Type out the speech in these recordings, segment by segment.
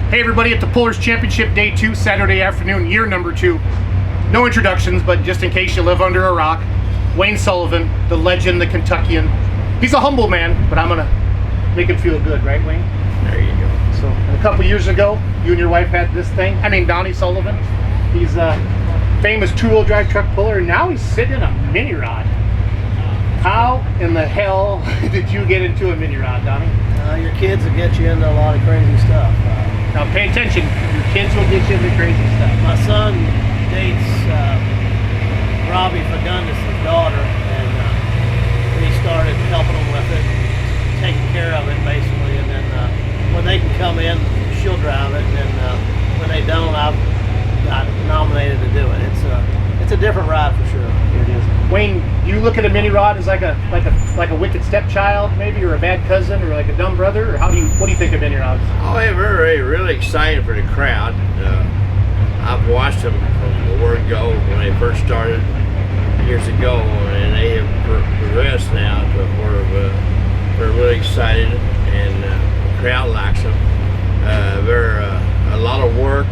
Hey everybody, at the Pullers Championship Day 2, Saturday afternoon, year number 2. No introductions, but just in case you live under a rock, Wayne Sullivan, the legend, the Kentuckian. He's a humble man, but I'm gonna make him feel good, right, Wayne? There you go. So, a couple years ago, you and your wife had this thing. Donnie Sullivan. He's a famous two-wheel drive truck puller, and now he's sitting in a mini rod. How in the hell did you get into a mini rod, Donnie? Your kids will get you into a lot of crazy stuff. Now pay attention, your kids will get you into crazy stuff. My son dates Robbie Fagundis' daughter, and we started helping them with it, taking care of it basically, and then when they can come in, she'll drive it, and then when they don't, I've got nominated to do it. It's a different ride for sure. It is. Wayne, you look at a mini rod as like a wicked stepchild, maybe, or a bad cousin, or like a dumb brother, or what do you think of mini rods? Oh, they're really excited for the crowd. I've watched them from the word go when they first started years ago, and they have progressed now to where they're really excited, and the crowd likes them. They're a lot of work,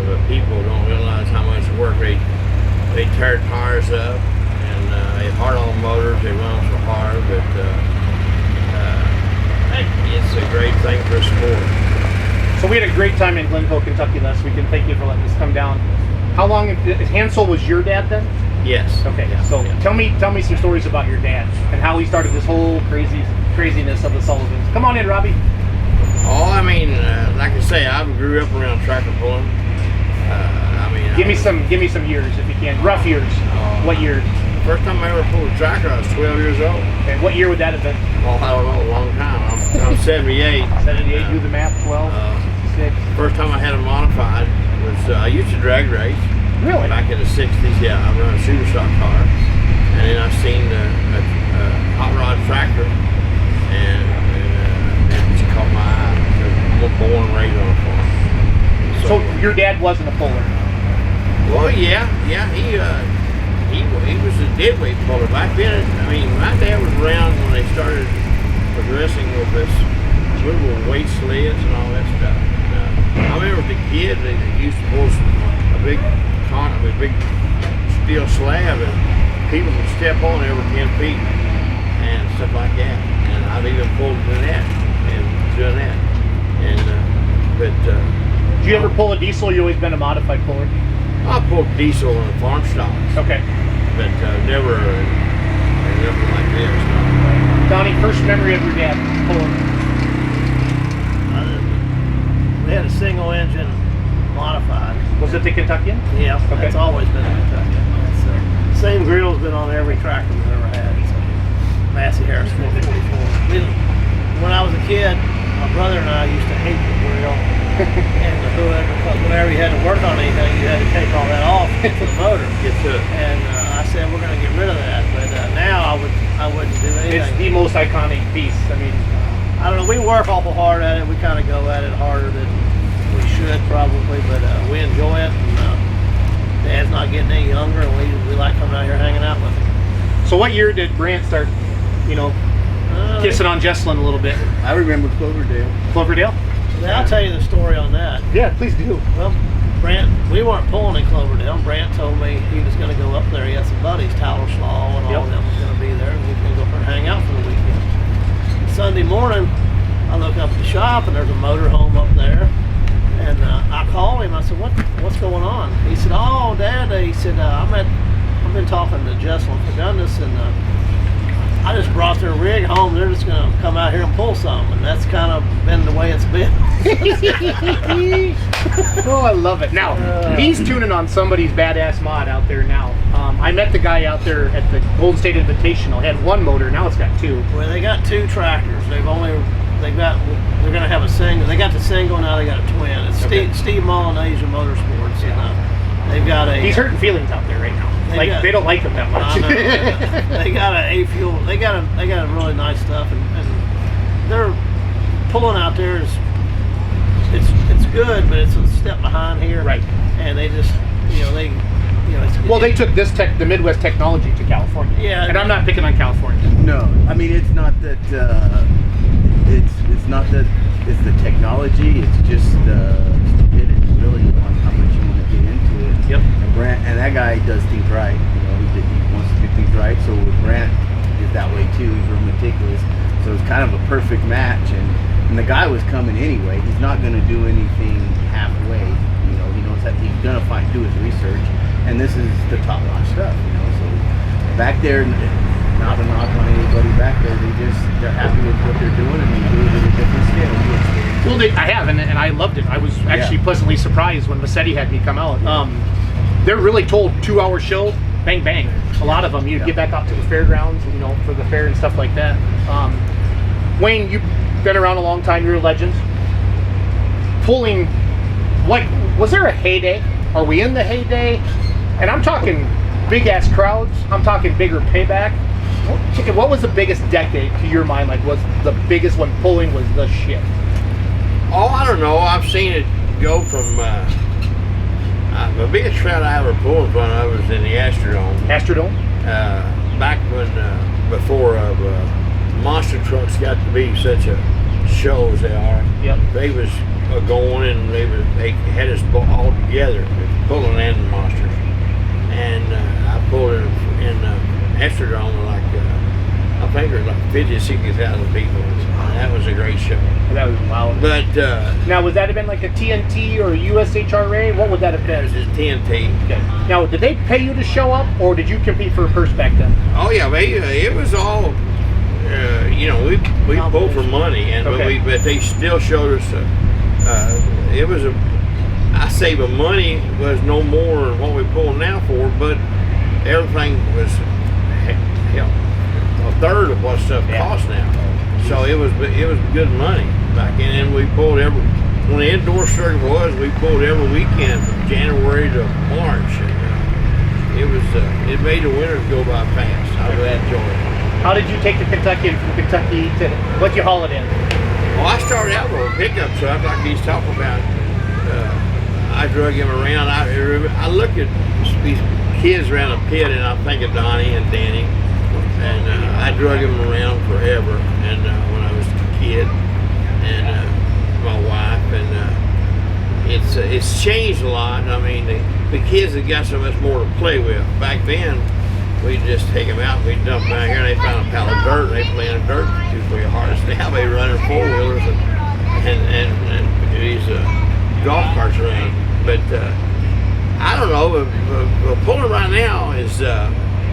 but people don't realize how much work they tear tires up, and they hard on motors, they run so hard, but it's a great thing for sport. So we had a great time in Glencoe, Kentucky last weekend. Thank you for letting us come down. How long, Hansel was your dad then? Yes. Okay, yeah, so yeah. tell me some stories about your dad and how he started this whole craziness of the Sullivans. Come on in, Robbie. Oh, like I say, I grew up around tractor pulling. Give me some years if you can. Rough years. What year? First time I ever pulled a tractor, I was 12 years old. Okay, what year would that have been? Oh, I don't know, a long time. I'm 78. 78, do the math, 12, 66. First time I had a modified was, I used to drag race. Really? Back in the 60s, yeah. I run a super stock car. And then I seen a hot rod tractor, and it just caught my eye. I'm born and raised on a farm. So your dad wasn't a puller? Well, yeah, he was a deadweight puller back then. My dad was around when they started progressing with this little weight sleds and all that stuff. I remember as a kid they used to pull a big steel slab, and people would step on it over 10 feet and stuff like that. And I've even pulled to that and done that. But did you ever pull a diesel? Or you always been a modified puller? I pulled diesel on the farm stocks. Okay. But never like this. No. Donnie, first memory of your dad pulling? We had a single engine modified. Was it the Kentuckian? Yeah, okay. It's always been a Kentuckian. It's, same grill's been on every tractor we've ever had. It's a Massey Harris 444. When I was a kid, my brother and I used to hate the grill and the hood, because whenever you had to work on anything, you had to take all that off to the motor. Get to it. And I said we're going to get rid of that, but now I wouldn't do anything. It's the most iconic piece. I don't know. We work awful hard at it. We kind of go at it harder than we should probably, but we enjoy it. And Dad's not getting any younger, and we like coming out here hanging out with him. So what year did Brant start, kissing on Jesslyn a little bit? I remember Cloverdale. Cloverdale? I'll tell you the story on that. Yeah, please do. Well, Brant, we weren't pulling in Cloverdale. Brant told me he was going to go up there. He had some buddies, Tyler Slaw and all of them was going to be there, and we were going to go up there and hang out for the weekend. And Sunday morning, I look up at the shop, and there's a motor home up there. And I called him. I said, "What's going on?" He said, "Oh, Dad," he said, "I've been talking to Jesslyn Fagundis, and I just brought their rig home. They're just going to come out here and pull some," and that's kind of been the way it's been. Oh, I love it. Now, he's tuning on somebody's badass mod out there now. I met the guy out there at the Golden State Invitational. It had one motor. Now it's got two. Well, they got two tractors. They're going to have a single. They got the single, now they got a twin. It's Steve Molinasian Motorsports. And, they've got a. He's hurting feelings out there right now. They don't like him that much. They got a fuel. They got a really nice stuff, and they're pulling out there is it's good, but it's a step behind here. Right. And they just they took the Midwest technology to California. Yeah. And I'm not picking on California. No, it's not that. It's not that it's the technology. It's just that guy does things right. You know, he wants to do things right. So with Brant is that way too. He's real meticulous. So it's kind of a perfect match. And the guy was coming anyway. He's not going to do anything halfway. You know, he knows that he's going to do his research. And this is the top notch stuff. You know, so back there, not a knock on anybody back there. They're happy with what they're doing, and they do it at a different scale. Well, I have, and I loved it. I was actually pleasantly surprised when Massetti had me come out. They're really told 2-hour show, bang bang. A lot of them, you'd get back out to the fairgrounds, you know, for the fair and stuff like that. Wayne, you've been around a long time. You're a legend. Pulling, like, was there a heyday? Are we in the heyday? And I'm talking big ass crowds. I'm talking bigger payback. What was the biggest decade to your mind? Like, was the biggest one pulling was the shit? Oh, I don't know. I've seen it go from the biggest trout I ever pulled in front of was in the Astrodome. Astrodome? Back when before monster trucks got to be such a show as they are. Yep. They was going and they had us all together, pulling and the monsters. And I pulled it in Astrodome with like I think there was like 50,000 to 60,000 people. And that was a great show. That was wild. But now, would that have been like a TNT or a USHRA? What would that have been? it was TNT. Okay. Now, did they pay you to show up, or did you compete for a purse back then? Oh yeah, it was all. You know, we pulled for money, and but they still showed us. It was I say the money was no more than what we pull now for, but everything was a third of what stuff costs now. So it was good money back then, and we pulled when the indoor circuit we pulled every weekend from January to March, and it made the winters go by fast. I really enjoyed it. How did you take the Kentuckian from Kentucky to what'd you haul it in? Well, I started out with a pickup truck like he's talking about. I drug him around. I look at these kids around a pit, and I think of Donnie and Danny, and I drug him around forever. And when I was a kid, and my wife, and it's changed a lot. I mean, the kids have got so much more to play with. Back then, we'd just take them out, we'd dump them out here, and they found a pile of dirt, and they play in the dirt for your hardest. Now they run in four-wheelers and these golf carts around. But I don't know, the pulling right now is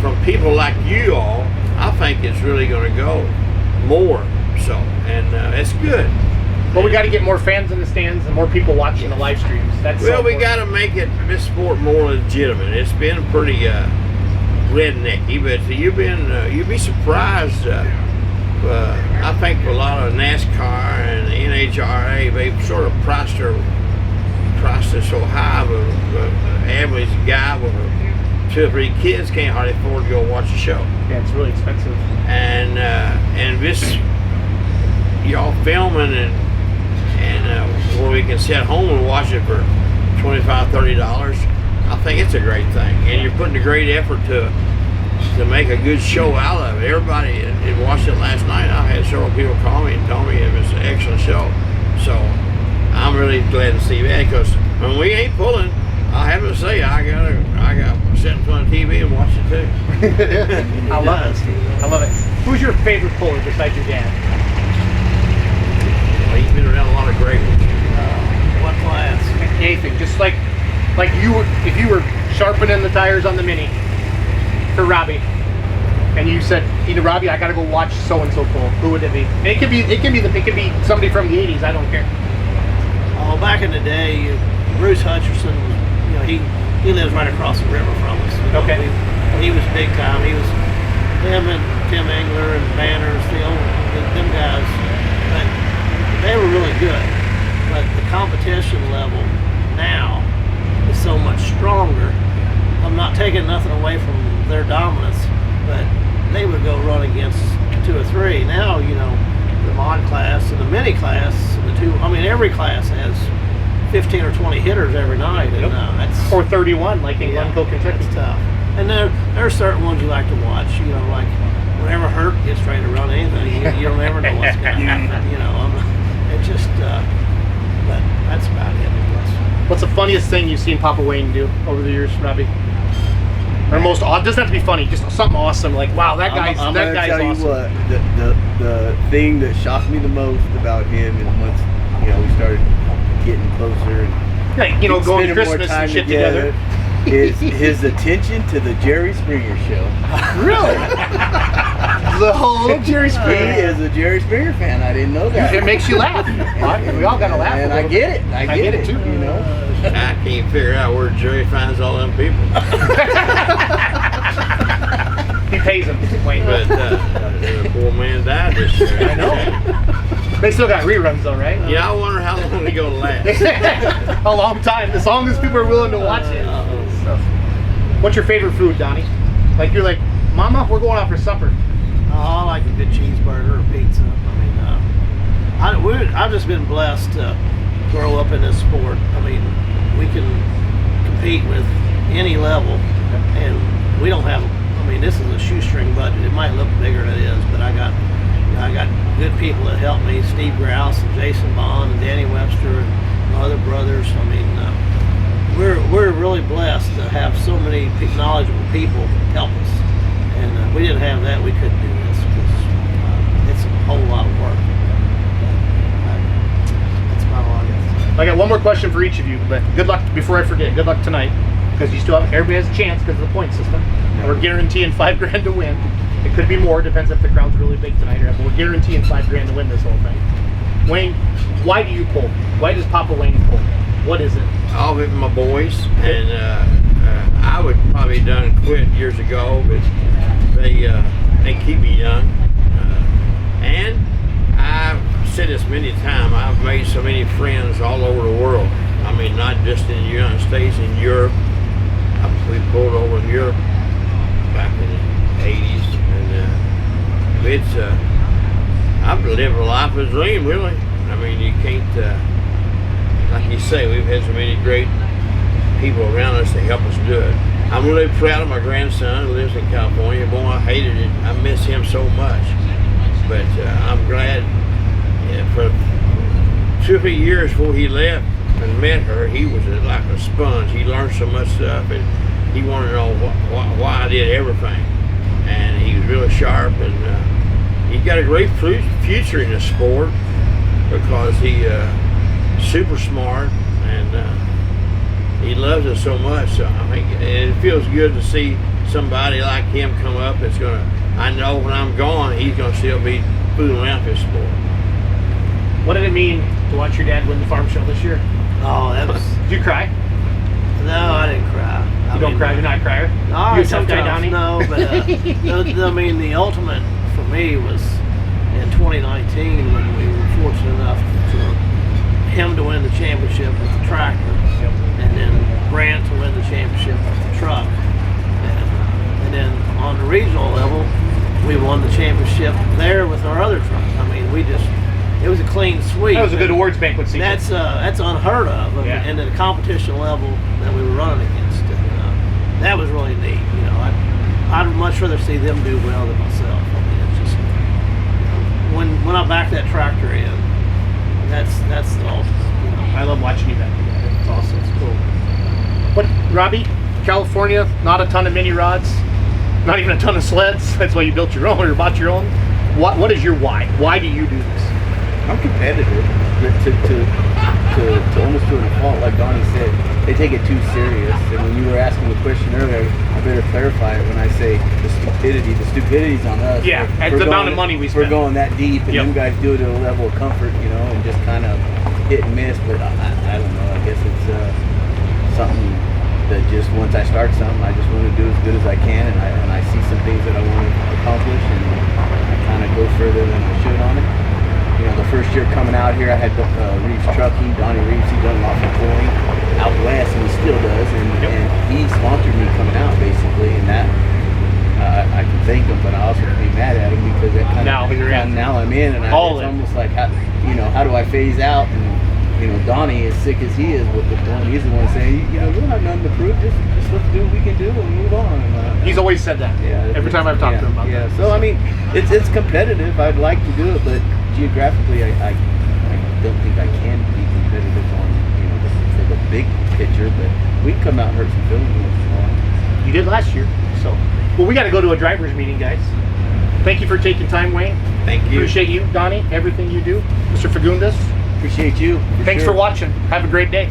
from people like you all, I think it's really going to go more so, and it's good. Well, we got to get more fans in the stands and more people watching the live streams. That's well, we got to make this sport more legitimate. It's been pretty rednecky, but you'd be surprised. I think a lot of NASCAR and the NHRA, they sort of priced it so high. The average guy with 2 or 3 kids can't hardly afford to go watch the show. Yeah, it's really expensive. And this y'all filming and where we can sit home and watch it for $25-30. I think it's a great thing, and you're putting a great effort to make a good show out of it. Everybody had watched it last night. I had several people call me and tell me it was an excellent show. So I'm really glad to see that, because when we ain't pulling, I have to say I got sit in front of TV and watch it too. I love it. I love it. Who's your favorite puller besides your dad? Well, he's been around a lot of great ones. What class? Anything, just like you were, if you were sharpening the tires on the Mini for Robbie, and you said, either Robbie, I gotta go watch so and so pull. Who would it be? And it could be somebody from the '80s. I don't care. Oh, back in the day, Bruce Hutcherson, you know, he lives right across the river from us. You know, Okay. He was big time. He was him and Tim Engler and Banners, them guys. But they were really good. But the competition level now is so much stronger. I'm not taking nothing away from their dominance, but they would go run against 2 or 3. Now, you know, the mod class and the mini class, and the two, I mean, every class has 15 or 20 hitters every night, and that's or 31, like in Glencoe, Kentucky. That's tough. And there are certain ones you like to watch. You know, like whenever Hurt gets ready to run anything, you don't ever know what's going to happen. You know, it just. But that's about it. What's the funniest thing you've seen Papa Wayne do over the years, Robbie? Or most odd? Doesn't have to be funny. Just something awesome. Like, wow, that guy's I'm that gonna guy's tell awesome. you what, the thing that shocked me the most about him is once we started getting closer and Like, going spending more Christmas time and shit together. is his attention to the Jerry Springer show. Really? The whole Jerry He Springer. is a Jerry Springer fan. I didn't know that. It makes you laugh. We all gotta laugh. And a I little get bit. it. I get it too. I can't figure out where Jerry finds all them people. He pays them. Wayne. But the poor man died this year. I know. They still got reruns though, right? Yeah, I wonder how long they're gonna last. A long time, as long as people are willing to watch it. So, what's your favorite food, Donnie? Like, you're like, Mama, we're going out for supper. Oh, I like a good cheeseburger or pizza. I mean, I've just been blessed to grow up in this sport. I mean, we can compete with any level, and we don't have. I mean, this is a shoestring budget. It might look bigger than it is, but I got good people that help me: Steve Grouse and Jason Bond and Danny Webster and my other brothers. I mean, we're really blessed to have so many knowledgeable people help us. And we didn't have that, we couldn't do this because it's a whole lot of work. That's about all I got to say. I got one more question for each of you, but good luck before I forget. Good luck tonight, because you still have everybody has a chance because of the point system. And we're guaranteeing $5,000 to win. It could be more, depends if the crowd's really big tonight, but we're guaranteeing $5,000 to win this whole thing. Wayne, why do you pull? Why does Papa Wayne pull? What is it? All of it my boys, and I would probably done quit years ago, but they keep me young. And I've said this many times, I've made so many friends all over the world. I mean, not just in the United States, in Europe. We pulled over in Europe back in the 80s, and I've lived a life of a dream, really. I mean, you can't, like you say, we've had so many great people around us to help us do it. I'm really proud of my grandson who lives in California. Boy, I hated it. I miss him so much. But I'm glad for 2 or 3 years before he left and met her, he was like a sponge. He learned so much stuff, and he wanted to know why I did everything. And he was really sharp, and he got a great future in the sport because he super smart, and he loves us so much. So I think it feels good to see somebody like him come up. It's gonna. I know when I'm gone, he's gonna still be fooling around this sport. What did it mean to watch your dad win the farm show this year? Oh, that was. Did you cry? No, I didn't cry. You don't cry? You're not a crier? No, You a tough guy, Donnie? No, but I mean, the ultimate for me was in 2019 when we were fortunate enough for him to win the championship with the tractor, and then Grant to win the championship with the truck, and then on the regional level, we won the championship there with our other truck. I mean, it was a clean sweep. That was a good awards banquet season. That's unheard of, Yeah. and at the competition level that we were running against, and, that was really neat. You know, I'd much rather see them do well than myself. I mean, it's just when I back that tractor in, that's the ultimate. You know. I love watching you back. It's awesome. It's cool. What, Robbie? California, not a ton of mini rods, not even a ton of sleds. That's why you built your own or bought your own. What is your why? Why do you do this? I'm competitive, but to almost to a fault, like Donnie said, they take it too serious. And when you were asking the question earlier, I better clarify it when I say the stupidity's on us. Yeah, and the amount of money we spend. We're going that deep, and them guys do it at a level of comfort, you know, and just kind of hit and miss. But I don't know. I guess it's something that just once I start something, I just want to do as good as I can, and I see some things that I want to accomplish, and I kind of go further than I should on it. You know, the first year coming out here, I had Reeves Trucking, Donnie Reeves. He done a lot for pulling out west, and he still does. And he sponsored me coming out, basically. And that I can thank him, but I also can be mad at him because that kind of now I'm in, and it's almost like how do I phase out? And you know, Donnie, as sick as he is with the pulling, he's the one saying, you know, we don't have nothing to prove. Just let's do what we can do and move on. And, He's always said that. Yeah. Every time I've talked to him about that. So I mean, it's competitive. I'd like to do it, but geographically, I don't think I can be competitive on, you know, for the big picture, but we can come out and hurt some feelings once in a while. You did last year. So, well, we got to go to a driver's meeting, guys. Thank you for taking time, Wayne. Thank you. Appreciate you, Donnie, everything you do. Mr. Fagundes, Appreciate you. thanks sure. for watching. Have a great day.